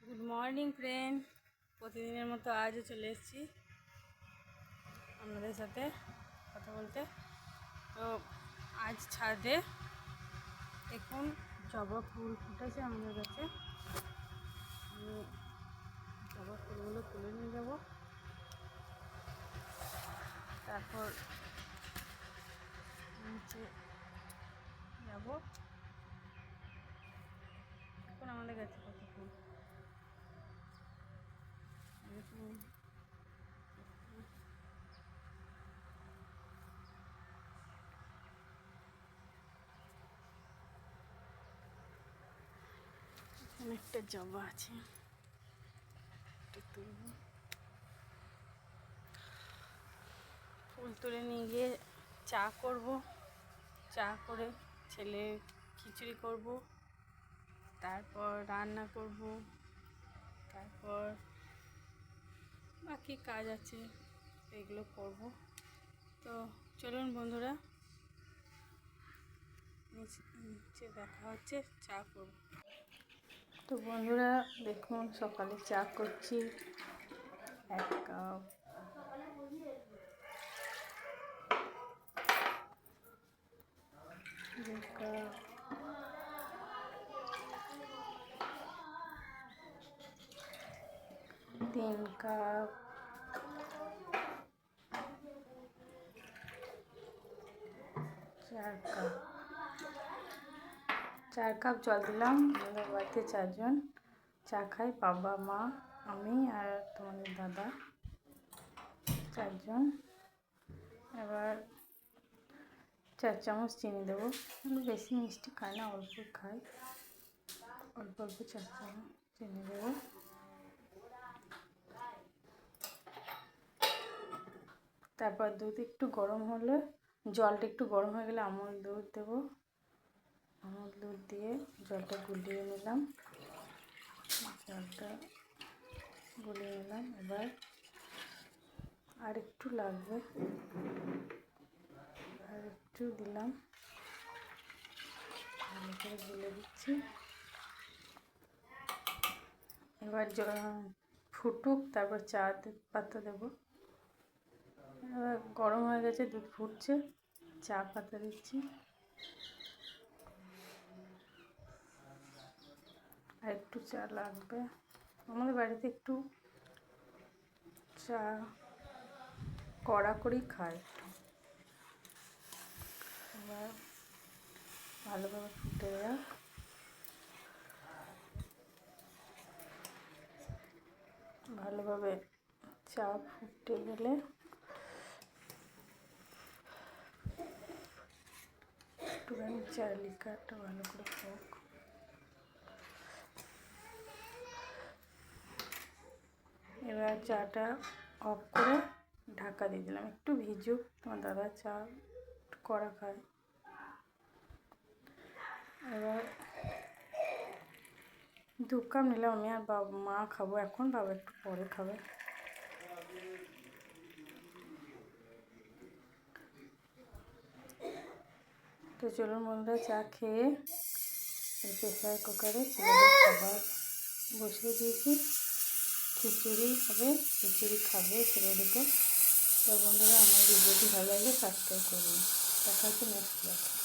Good morning friend, প্রতিদিনের মতো আজও চলে এসেছি আপনাদের সাথে কথা বলতে। তো আজ ছাদে দেখুন জবা ফুল ফুটেছে আমাদের কাছে। আমি জবা ফুলগুলো তুলে নিয়ে যাব, তারপর নিচে যাব। এখন আমাদের কাছে কত ফুল দেখুন। এখানে একটা জবা আছে, এটা তুলব। ফুল তুলে নিয়ে গিয়ে চা করব, চা করে ছেলে খিচুড়ি করব, তারপর রান্না করব, তারপর বাকি কাজ আছে এগুলো করব। তো চলুন বন্ধুরা, নিচে দেখা হচ্ছে, চা করব। তো বন্ধুরা দেখুন, সকালে চা করছি, 1 cup. 2 cup, 3 cup, 4 cup. 4 cup জল দিলাম। আমাদের বাড়িতে 4 জন চা খাই, বাবা, মা, আমি আর তোমাদের দাদা, 4 জন। এবার 4 চামচ চিনি দেবো। আমি বেশি মিষ্টি খাই না, অল্প খাই, অল্প অল্প 4 চামচ চিনি দেবো। তারপর দুধ একটু গরম হলে, জলটা একটু গরম হয়ে গেলে আমুল দুধ দেবো। আমুল দুধ দিয়ে জলটা গুলিয়ে নিলাম, এবার আর একটু লাগবে, আর একটু দিলাম, ভালো করে গুলে দিচ্ছি। এবার ফুটুক, তারপর চা পাতা দেবো। এবার গরম হয়ে গেছে, দুধ ফুটছে, চা পাতা দিচ্ছি। আর একটু চা লাগবে, আমাদের বাড়িতে একটু চা কড়া করেই খায়। এবার ভালোভাবে ফুটে যাক। ভালোভাবে চা ফুটে গেলে একটুখানি চায়ের লিকারটা ভালো করে হোক। এবার চাটা অফ করে ঢাকা দিয়ে দিলাম, একটু ভিজুক। তোমার দাদা চা কড়া খায়। এবার 2 কাপ নিলাম, আমি আর বাবা মা খাবো এখন, বাবা একটু পরে খাবে। তো চলুন বন্ধুরা, চা খেয়ে প্রেসার কুকারে ছেলেদের খাবার বসিয়ে দিয়েছি। খিচুড়ি হবে, খিচুড়ি খাবে ছেলে দুটো। তো বন্ধুরা, আমার ভিডিওটি ভালো লাগলে সাবস্ক্রাইব করুন। দেখা হচ্ছে নেক্সট ব্লগে।